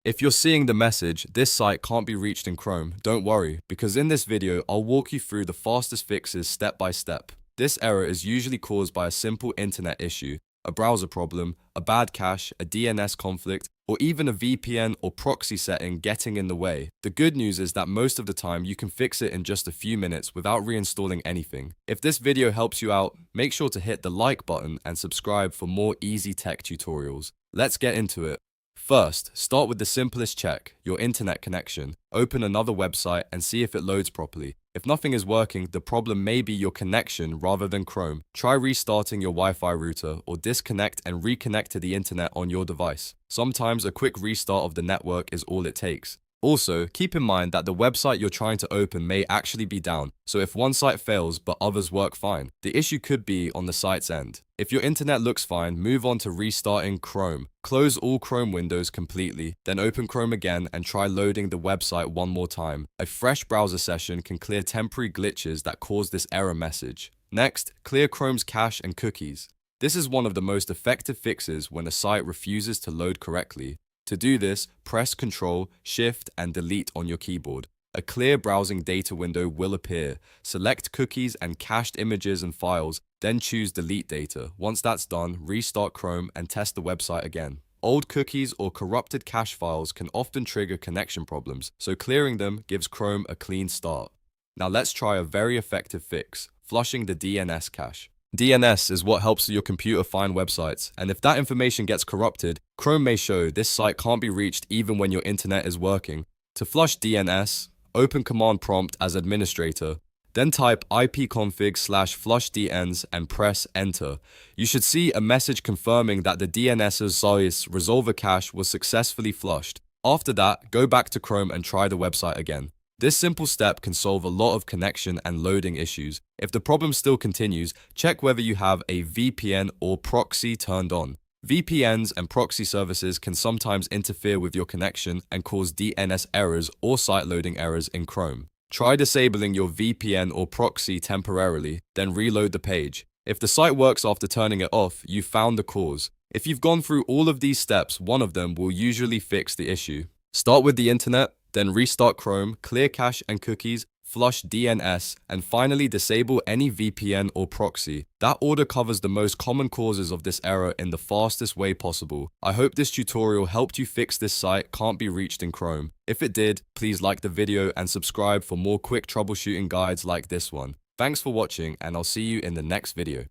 If you're seeing the message, "This site can't be reached in Chrome," don't worry, because in this video, I'll walk you through the fastest fixes step by step. This error is usually caused by a simple internet issue, a browser problem, a bad cache, a DNS conflict, or even a VPN or proxy setting getting in the way. The good news is that most of the time you can fix it in just a few minutes without reinstalling anything. If this video helps you out, make sure to hit the like button and subscribe for more easy tech tutorials. Let's get into it. First, start with the simplest check, your internet connection. Open another website and see if it loads properly. If nothing is working, the problem may be your connection rather than Chrome. Try restarting your Wi-Fi router or disconnect and reconnect to the internet on your device. Sometimes a quick restart of the network is all it takes. Also, keep in mind that the website you're trying to open may actually be down, so if one site fails but others work fine, the issue could be on the site's end. If your internet looks fine, move on to restarting Chrome. Close all Chrome windows completely, then open Chrome again and try loading the website one more time. A fresh browser session can clear temporary glitches that cause this error message. Next, clear Chrome's cache and cookies. This is one of the most effective fixes when a site refuses to load correctly. To do this, press Ctrl, Shift, and Delete on your keyboard. A clear browsing data window will appear. Select cookies and cached images and files, then choose Delete Data. Once that's done, restart Chrome and test the website again. Old cookies or corrupted cache files can often trigger connection problems, so clearing them gives Chrome a clean start. Now let's try a very effective fix, flushing the DNS cache. DNS is what helps your computer find websites, and if that information gets corrupted, Chrome may show this site can't be reached even when your internet is working. To flush DNS, open Command Prompt as administrator, then type ipconfig/flushdns and press Enter. You should see a message confirming that the DNS's size resolver cache was successfully flushed. After that, go back to Chrome and try the website again. This simple step can solve a lot of connection and loading issues. If the problem still continues, check whether you have a VPN or proxy turned on. VPNs and proxy services can sometimes interfere with your connection and cause DNS errors or site loading errors in Chrome. Try disabling your VPN or proxy temporarily, then reload the page. If the site works after turning it off, you've found the cause. If you've gone through all of these steps, one of them will usually fix the issue. Start with the internet, then restart Chrome, clear cache and cookies, flush DNS, and finally disable any VPN or proxy. That order covers the most common causes of this error in the fastest way possible. I hope this tutorial helped you fix this site can't be reached in Chrome. If it did, please like the video and subscribe for more quick troubleshooting guides like this one. Thanks for watching, and I'll see you in the next video.